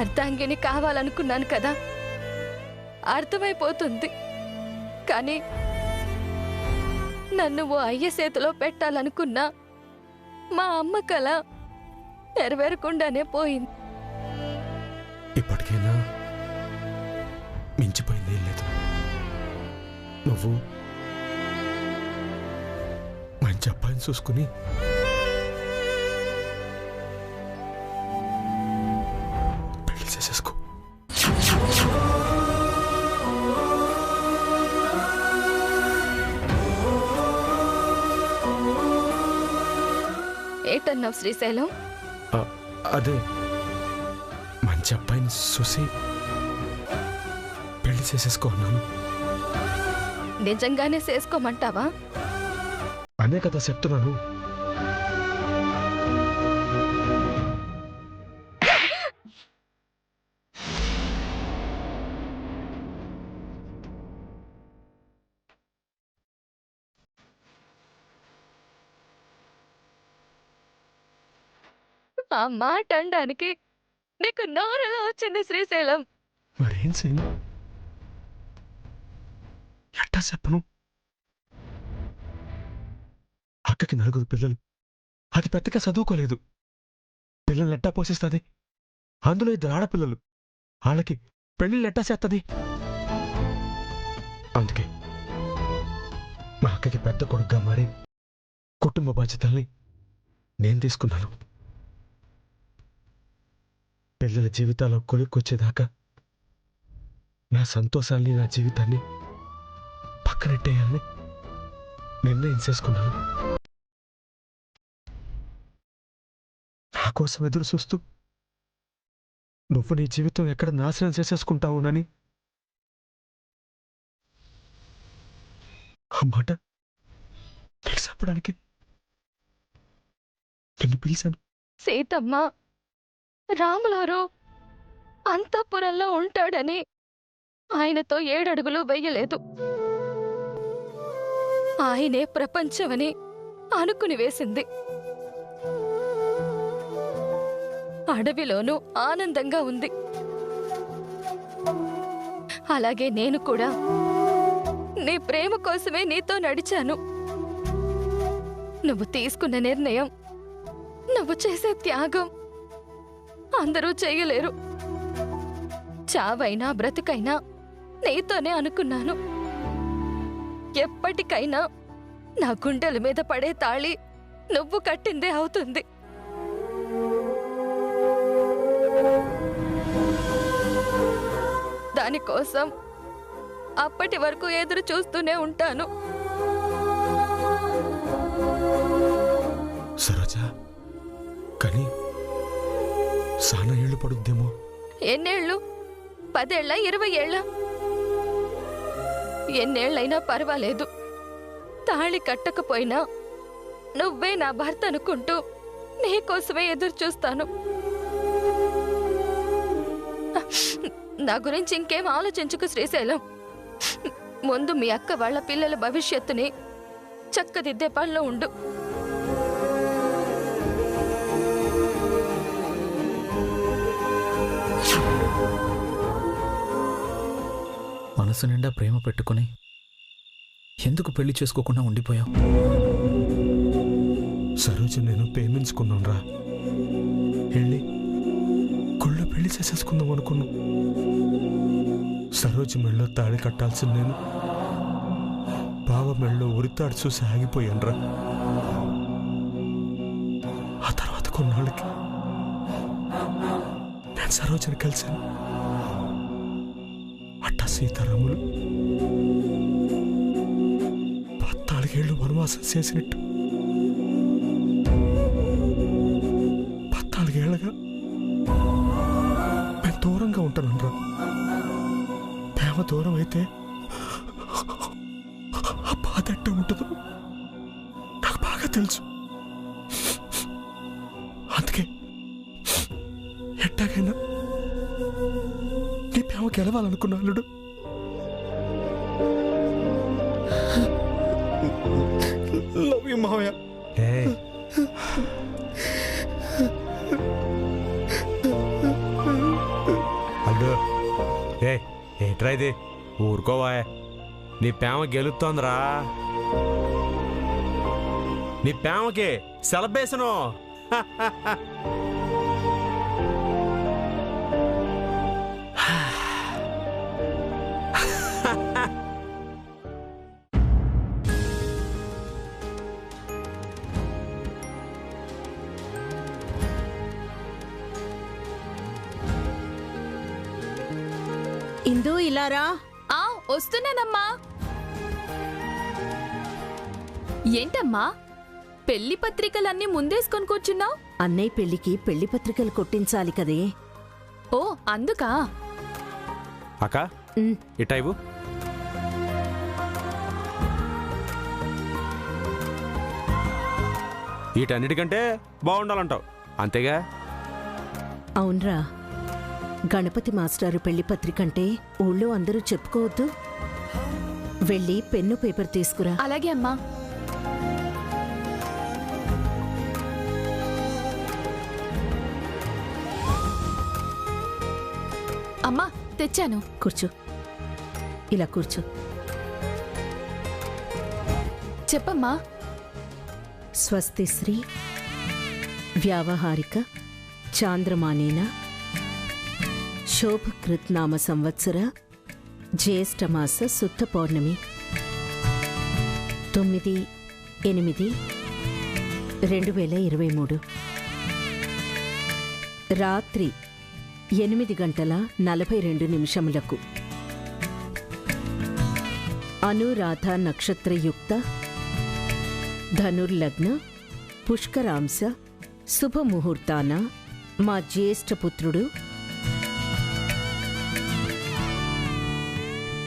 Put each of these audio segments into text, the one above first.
అర్ధాంగిని కావాలనుకున్నాను కదా, అర్థమైపోతుంది. కానీ నన్ను ఓ అయ్య చేతిలో పెట్టాలనుకున్నా మా అమ్మ కల నెరవేరకుండానే పోయింది. ఇప్పటికైనా మించిపోయింది లేదు. నువ్వు మంచి అబ్బాయిని చూసుకుని పెళ్లి చేసేసుకో. ఏటన్నావు శ్రీశైలం? అదే మంచి అబ్బాయిని చూసి పెళ్లి చేసేసుకో అన్నాను. నిజంగానే చేసుకోమంటావా? అనే కదా చెప్తున్నాను. ఆ మాట అనడానికి నీకు నోరెలా వచ్చింది శ్రీశైలం? మరేం చేయను, ఎట్టా చెప్పను. అక్కకి 4 పిల్లలు, అది పెద్దగా చదువుకోలేదు. పిల్లల్ని ఎట్టా పోషిస్తుంది? అందులో 2 ఆడపిల్లలు, వాళ్ళకి పెళ్లిళ్ళు ఎట్టా చేస్తుంది? అందుకే మా అక్కకి పెద్ద కొడుకుగా మారి కుటుంబ బాధ్యతల్ని నేను తీసుకున్నాను. పిల్లల జీవితాల్లో కొలిక్కొచ్చేదాకా నా సంతోషాన్ని, నా జీవితాన్ని పక్కనెట్టేయాలని నిర్ణయం చేసుకున్నాను. నా కోసం ఎదురు చూస్తూ నువ్వు నీ జీవితం ఎక్కడ నాశనం చేసేసుకుంటావునని ఆ మాట నీకు చెప్పడానికి నిన్ను పిలిచాను. సీతమ్మ రాములారో అంతఃపురంలో ఉంటాడని ఆయనతో 7 అడుగులు వెయ్యలేదు. ఆయనే ప్రపంచమని అనుకుని వేసింది. అడవిలోనూ ఆనందంగా ఉంది. అలాగే నేను కూడా నీ ప్రేమ కోసమే నీతో నడిచాను. నువ్వు తీసుకున్న నిర్ణయం, నువ్వు చేసే త్యాగం అందరూ చెయ్యలేరు. చావైనా బ్రతుకైనా నీతోనే అనుకున్నాను. ఎప్పటికైనా నా గుండెల మీద పడే తాళి నువ్వు కట్టిందే అవుతుంది. దానికోసం అప్పటి వరకు ఎదురు చూస్తూనే ఉంటాను. సరోజా, కానీ సానా ఏళ్ళు పడుద్దేమో. ఎన్నేళ్ళు? 10 ఏళ్ళ, 20 ఏళ్ళ? ఎన్నేళ్ళైనా పర్వాలేదు. తాళి కట్టకపోయినా నువ్వే నా భర్త అనుకుంటూ నీకోసమే ఎదురు చూస్తాను. నా గురించి ఇంకేం ఆలోచించుకు శ్రీశైలం. ముందు మీ అక్క వాళ్ళ పిల్లల భవిష్యత్తుని చక్కదిద్దే పనిలో ఉండు. మనసు నిండా ప్రేమ పెట్టుకుని ఎందుకు పెళ్లి చేసుకోకుండా ఉండిపోయావు? సరోజ నేను ప్రేమించుకున్నాను రా. వెళ్ళి గుళ్ళో పెళ్లి చేసేసుకుందాం అనుకున్నాం. సరోజ మెళ్ళలో తాళి కట్టాల్సింది నేను బావ మెళ్ళలో ఉరితాడు చూసి ఆగిపోయాను రా. ఆ తర్వాత కొన్నాళ్ళకి నేను సరోజని కలిశాను. అట్టా సీతారాములు 14 ఏళ్ళు వనవాసం చేసినట్టు 14 ఏళ్ళగా నేను దూరంగా ఉంటాను రా. ప్రేమ దూరం అయితే ఆ బాధ ఎట్ట ఉంటుందో నాకు బాగా తెలుసు. అందుకే ఎట్టాగైనా నీ ప్రేమ గెలవాలనుకున్నా అల్లుడు. లవ్ యు మావయ్య. ఏ ఏట్రా ఇది ఊరుకోవా నీ ప్రేమ గెలుస్తోందిరా నీ ప్రేమకి సెలబ్రేషను ఇందు ఇలారా. వస్తున్నానమ్మా. ఏంటమ్మా పెళ్లి పత్రికలన్నీ ముందేసుకొని కూర్చున్నావు? అన్నయ్య పెళ్లికి పెళ్లి పత్రికలు కొట్టించాలి కదే. ఓ అందుకా? అక్క ఇటైవు వీటన్నిటికంటే బాగుండాలంటావు అంతేగా? అవునరా, గణపతి మాస్టారు పెళ్లి పత్రికంటే ఊళ్ళో అందరూ చెప్పుకోవద్దు. వెళ్ళి పెన్ను పేపర్ తీసుకురా. అలాగే అమ్మా. అమ్మా తెచ్చాను. కూర్చో, ఇలా కూర్చో. చెప్పమ్మా. స్వస్తిశ్రీ వ్యావహారిక చాంద్రమానేన శోభకృత్నామ సంవత్సర జ్యేష్ఠమాస శుద్ధ పౌర్ణమి 9/8/2023 రాత్రి 8:42 అనురాధ నక్షత్రయుక్త ధనుర్లగ్న పుష్కరాంశ శుభముహూర్తాన మా జ్యేష్ఠపుత్రుడు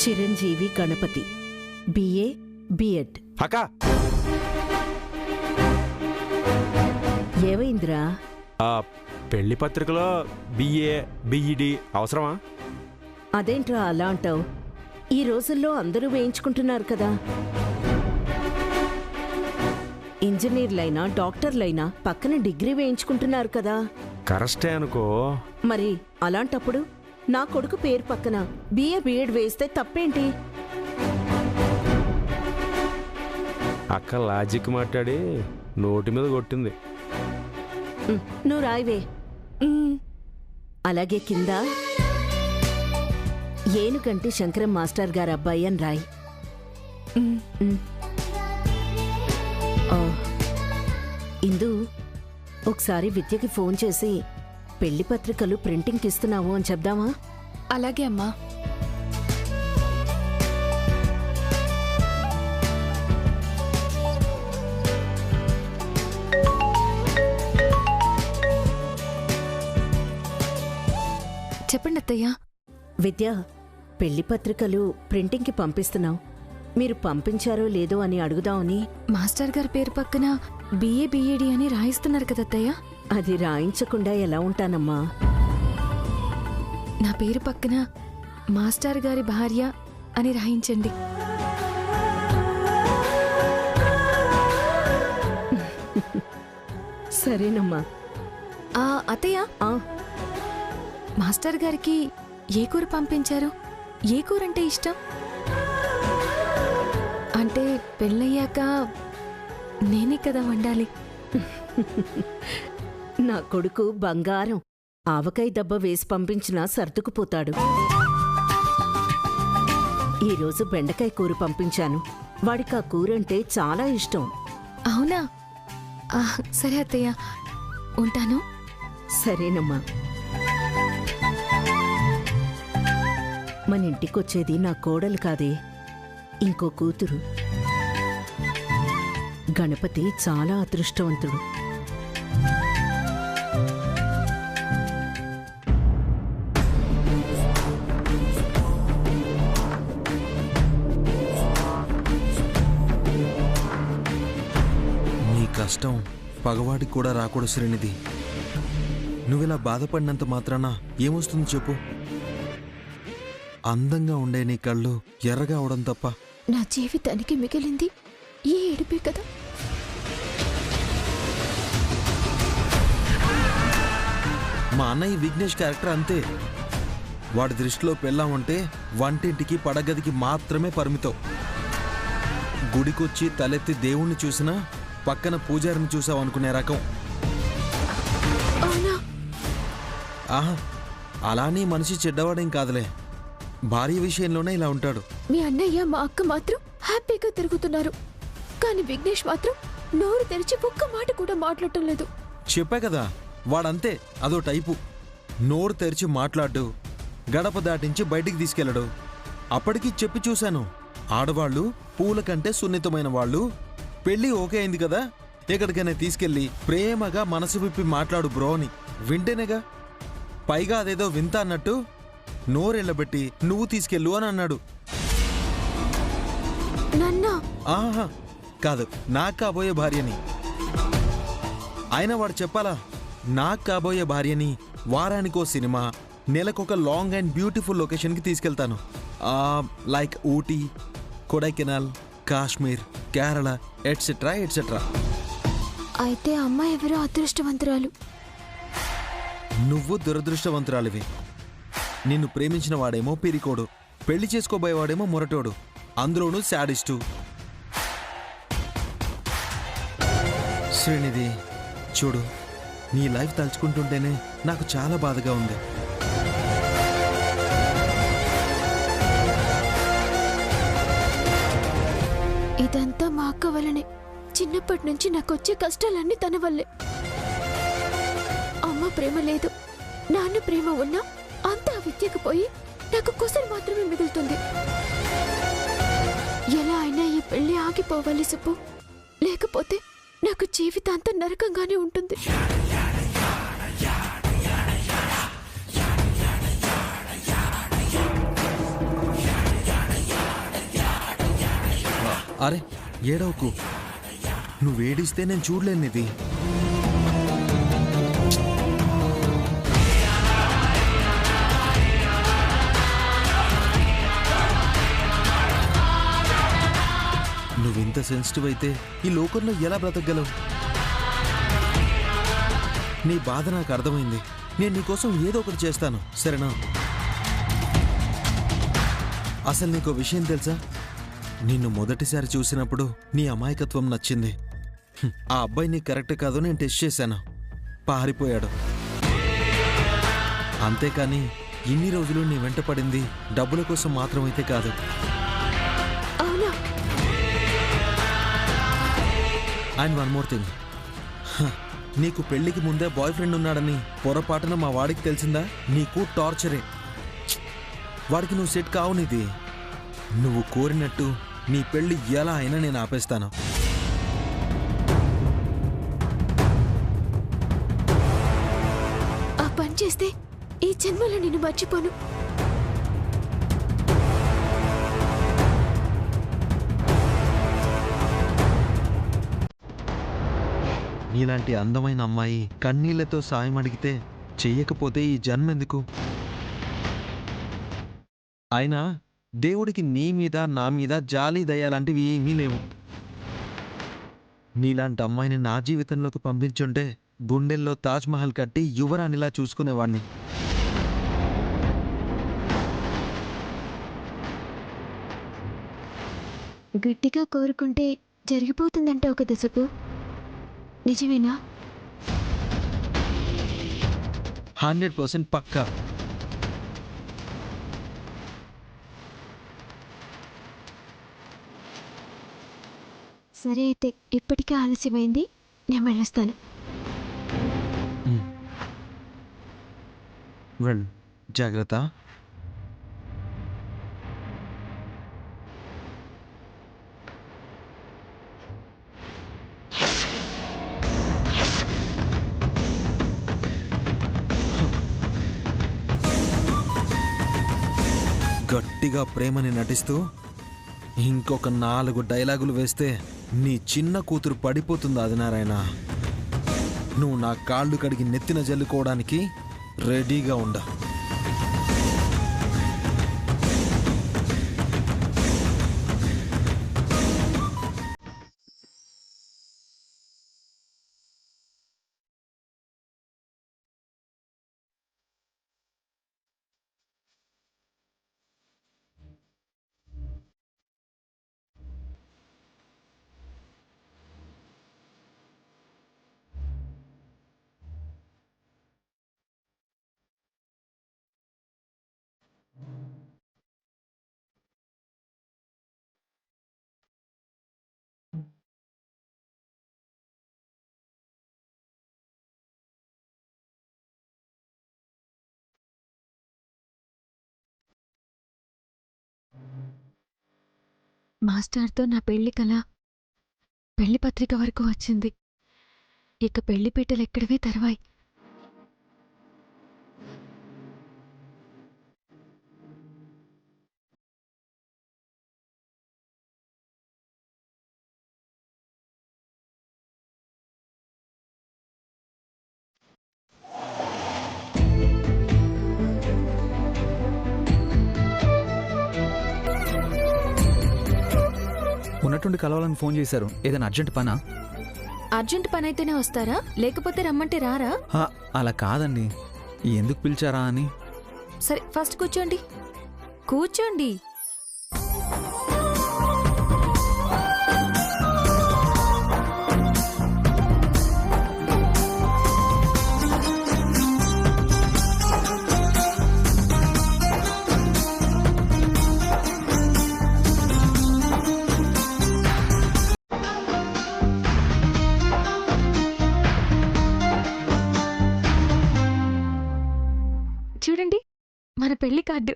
చిరంజీవి గణపతి బిఏ బిఎడ్. అక్క ఏవైందిరా? పెళ్లి పత్రికలో బిఏ బిఈడి అవసరమా? అదేంట్రా అలా అంటావు? ఈ రోజుల్లో అందరూ వేయించుకుంటున్నారు కదా. ఇంజనీర్లైనా డాక్టర్లైనా పక్కన డిగ్రీ వేయించుకుంటున్నారు కదా. కరెస్టే అనుకో. మరి అలాంటప్పుడు నా కొడుకు పేరు పక్కన బిఏ బిఎడ్ వేస్తే తప్పేంటి? అక్క లాజిక్ మాట్లాడి నోటి మీద కొట్టింది. నువ్వు రాయివే. అలాగే కింద ఏనుగంటి శంకరం మాస్టర్ గారు అబ్బాయి అని రాయి. ఇందు, ఒకసారి విద్యకి ఫోన్ చేసి పెళ్లి పత్రికలు ప్రింటింగ్కి ఇస్తున్నావు అని చెప్దామా? అలాగే అమ్మా. చెప్పండి అత్తయ్య. విద్య, పెళ్లి పత్రికలు ప్రింటింగ్కి పంపిస్తున్నావు. మీరు పంపించారో లేదో అని అడుగుదామని. మాస్టర్ గారి పేరు పక్కన బిఏ బిఈడి అని రాయిస్తున్నారు కదా అత్తయ్య. అది రాయించకుండా ఎలా ఉంటానమ్మా? నా పేరు పక్కన మాస్టర్ గారి భార్య అని రాయించండి. సరేనమ్మా. అత్తయ్య, మాస్టర్ గారికి ఏ కూర పంపించారు? ఏ కూర అంటే ఇష్టం? అంటే పెళ్ళయ్యాక నేనే కదా వండాలి. నా కొడుకు బంగారం. ఆవకాయ దెబ్బ వేసి పంపించినా సర్దుకుపోతాడు. ఈరోజు బెండకాయ కూర పంపించాను. వాడికి ఆ కూరంటే చాలా ఇష్టం. అవునా? సరే అత్తయ్య, ఉంటాను. సరేనమ్మా. మన ఇంటికొచ్చేది నా కోడలు కాదే, ఇంకో కూతురు. గణపతి చాలా అదృష్టవంతుడు. నీ కష్టం పగవాడికి కూడా రాకూడదు శ్రీనిధి. నువ్విలా బాధపడినంత మాత్రాన ఏమొస్తుంది చెప్పు? అందంగా ఉండే నీ కళ్ళు ఎర్రగా అవడం తప్ప నా జీవితానికి మిగిలింది ఈ ఏడుపే కదా. మా అన్నయ్య విఘ్నేష్ క్యారెక్టర్ అంతే. వాడి దృష్టిలో పెళ్ళామంటే వంటింటికి పడగదికి మాత్రమే పరిమితం. గుడికొచ్చి తలెత్తి దేవుణ్ణి చూసినా పక్కన పూజారిని చూసావనుకునే రకం. అవునా? ఆహా, అలానే మనిషి చెడ్డవాడేం కాదులే, భార్య విషయంలోనే ఇలా ఉంటాడు. మీ అన్నయ్య మా అక్క మాత్రం హ్యాపీగా తిరుగుతున్నారు, కానీ విఘ్నేష్ మాత్రం నోరు తెరిచి ఒక్క మాట కూడా మాట్లాడటం లేదు. చెప్పా కదా, వాడంతే, అదో టైపు. నోరు తెరిచి మాట్లాడు, గడప దాటించి బయటికి తీసుకెళ్ళడు. అప్పటికి చెప్పి చూశాను, ఆడవాళ్ళు పూల కంటే సున్నితమైన వాళ్ళు. పెళ్ళి ఓకే అయింది కదా, ఎక్కడికైనా తీసుకెళ్ళి ప్రేమగా మనసు విప్పి మాట్లాడు బ్రో అని. వింటేనేగా. పైగా అదేదో వింత అన్నట్టు నోరెళ్ళబెట్టి నువ్వు తీసుకెళ్ళు అని అన్నాడు. నన్నా? ఆహా కాదు, నాకు కాబోయే భార్యని. అయినా వాడు చెప్పాలా, నాకు కాబోయే భార్యని వారానికో సినిమా, నెలకొక లాంగ్ అండ్ బ్యూటిఫుల్ లొకేషన్కి తీసుకెళ్తాను. Like Ooty, Kodaikanal, Kashmir, Kerala, etcetera etcetera. అయితే అమ్మ ఎవరో అదృష్టవంతురాలు. నువ్వు దురదృష్టవంతురాలివి. నిన్ను ప్రేమించిన వాడేమో పిరికోడు, పెళ్లి చేసుకోబోయేవాడేమో మొరటోడు, అందులోనూ శాడిస్టు. శ్రీనిధి, చూడు, నీ లైఫ్ తలుచుకుంటుంటేనే నాకు చాలా బాధగా ఉంది. ఇదంతా మా అక్క వల్లనే. చిన్నప్పటి నుంచి నాకు వచ్చే కష్టాలన్నీ తన వల్లే. అమ్మ ప్రేమ లేదు, నాన్న ప్రేమ ఉన్నా అంతా విద్యకు పోయి నాకు కుసలు మాత్రమే మిగులుతుంది. ఎలా అయినా ఈ పెళ్లి ఆగిపోవాలి సుబ్బు, లేకపోతే నాకు జీవితాంతం నరకంగానే ఉంటుంది. అరే ఏడవకు, నువ్వేడిస్తే నేను చూడలేనిది. నువ్వింత సెన్సిటివ్ అయితే ఈ లోకంలో ఎలా బ్రతకగలవు? నీ బాధ నాకు అర్థమైంది. నేను నీకోసం ఏదో ఒకటి చేస్తాను, సరేనా? అసలు నీకో విషయం తెలుసా? నిన్ను మొదటిసారి చూసినప్పుడు నీ అమాయకత్వం నచ్చింది. ఆ అబ్బాయి నీకు కరెక్ట్ కాదో నేను టెస్ట్ చేశాను, పారిపోయాడు. అంతేకాని ఇన్ని రోజులు నీ వెంట పడింది డబ్బుల కోసం మాత్రమైతే కాదు. అవునా? అండ్ వన్ మోర్ థింగ్, నీకు పెళ్లికి ముందే బాయ్ ఫ్రెండ్ ఉన్నాడని పొరపాటున మా వాడికి తెలిసిందా? నీకు టార్చరే. వాడికి నువ్వు సెట్ కావు. నీది నువ్వు కోరినట్టు నీ పెళ్లి ఎలా అయినా నేను ఆపేస్తాను. ఆ పని చేస్తే ఈ జన్మలో నిన్ను మర్చిపోను. నీలాంటి అందమైన అమ్మాయి కన్నీళ్లతో సాయం అడిగితే చెయ్యకపోతే ఈ జన్మెందుకు? అయినా దేవుడికి నీ మీద నా మీద జాలి దయాలాంటివి ఏమీ లేవు. నీలాంటి అమ్మాయిని నా జీవితంలోకి పంపించుంటే గుండెల్లో తాజ్మహల్ కట్టి యువరానిలా చూసుకునేవాణ్ణి. గట్టిగా కోరుకుంటే జరిగిపోతుందంటావు కదా సుబ్బు, నిజమేనా? 100% పక్కా. సరే అయితే, ఇప్పటికే ఆలస్యమైంది, నేను వెళ్ళొస్తాను. వెళ్ళు, జాగ్రత్త. గట్టిగా ప్రేమని నటిస్తూ ఇంకొక 4 డైలాగులు వేస్తే నీ చిన్న కూతురు పడిపోతుంది ఆదినారాయణ. నువ్వు నా కాళ్ళు కడిగి నెత్తిన జల్లుకోవడానికి రెడీగా ఉండ. మాస్టర్తో నా పెళ్లి కల పెళ్లి పత్రిక వరకు వచ్చింది. ఇక పెళ్లి పీటలెక్కడివే తెరవాయి. ఉన్నట్టుండి కలవాలని ఫోన్ చేశారు. ఏదైనా అర్జెంట్ పనా? అర్జెంట్ పనైతేనే వస్తారా, లేకపోతే రమ్మంటే రారా? అలా కాదండి, ఎందుకు పిలిచారా అని. సరే ఫస్ట్ కూర్చోండి. కూర్చోండి. చూడండి మన పెళ్లి కార్డు.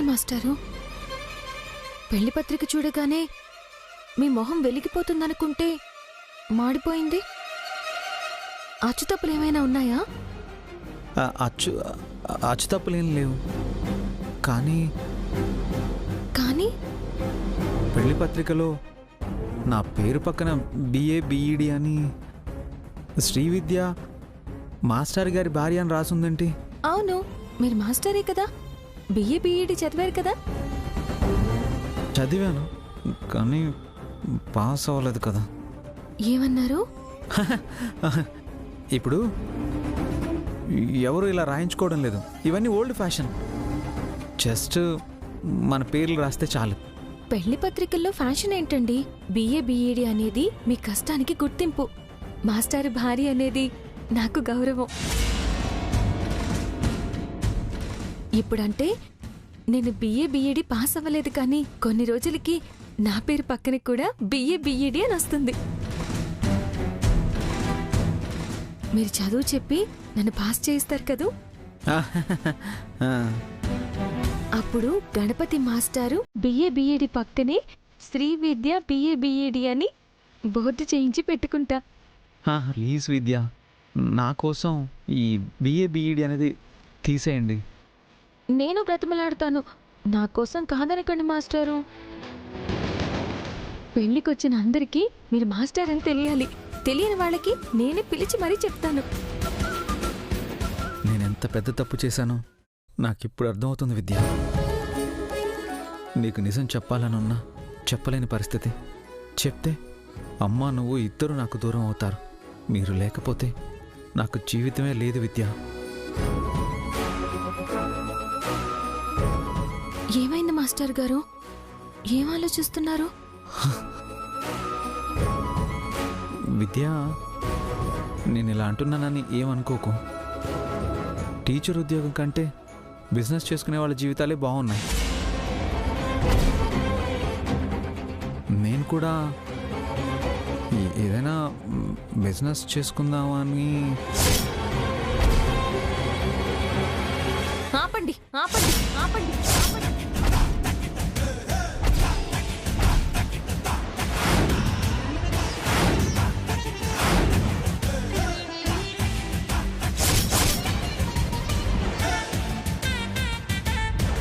మాస్టారు, పెళ్లి పత్రిక చూడగానే మీ మొహం వెలిగిపోతుందనుకుంటే మాడిపోయింది. అచ్చుతప్పులేమైనా ఉన్నాయా? అచ్చుతప్పులేం లేవు. కానీ కానీ పెళ్లి పత్రికలో నా పేరు పక్కన BA BEd అని శ్రీవిద్య మాస్టర్ గారి భార్య అని రాసుందేంటి? అవును, మీరు మాస్టరే కదా, BA BEd చదివారు కదా. చదివాను, కానీ పాస్ అవ్వలేదు కదా. ఏమన్నారు? ఇప్పుడు ఎవరు ఇలా రాయించుకోవడం లేదు. ఇవన్నీ ఓల్డ్ ఫ్యాషన్. జస్ట్ మన పేర్లు రాస్తే చాలు. పెళ్లి పత్రికల్లో ఫ్యాషన్ ఏంటండి? BA BEd అనేది మీ కష్టానికి గుర్తింపు. మాస్టర్ భార్య అనేది నాకు గౌరవం. ఇప్పుడంటే నేను BA BEd పాస్ అవ్వలేదు, కానీ కొన్ని రోజులకి నా పేరు పక్కన కూడా BA BEd అని వస్తుంది. మీరు చదువు చెప్పి నన్ను పాస్ చేయిస్తారు కదూ. అప్పుడు గణపతి మాస్టారు BA BEd పక్కనే శ్రీవిద్య BA BEd అని బోర్డు చేయించి పెట్టుకుంటా. ప్లీజ్ విద్య, నా కోసం ఈ BA BEd అనేది తీసేయండి. నేను బ్రతిమలాడతాను, నా కోసం కాదనకండి మాస్టారు. పెళ్లికొచ్చిన అందరికీ మీరు మాస్టర్ అని తెలియాలి. తెలియని వాళ్ళకి నేనే పిలిచి మరీ చెప్తాను. నేనెంత పెద్ద తప్పు చేశానో నాకిప్పుడు అర్థమవుతుంది విద్య. నీకు నిజం చెప్పాలనున్నా చెప్పలేని పరిస్థితి. చెప్తే అమ్మా నువ్వు ఇద్దరు నాకు దూరం అవుతారు. మీరు లేకపోతే నాకు జీవితమే లేదు విద్య. ఏమైంది మాస్టర్ గారు? ఏం ఆలోచిస్తున్నారు? విద్య, నేను ఇలా అంటున్నానని ఏమనుకోకు. టీచర్ ఉద్యోగం కంటే బిజినెస్ చేసుకునే వాళ్ళ జీవితాలే బాగున్నాయి. నేను కూడా ఏదైనా బిజినెస్ చేసుకుందామని. ఆపండి ఆపండి ఆపండి ఆపండి.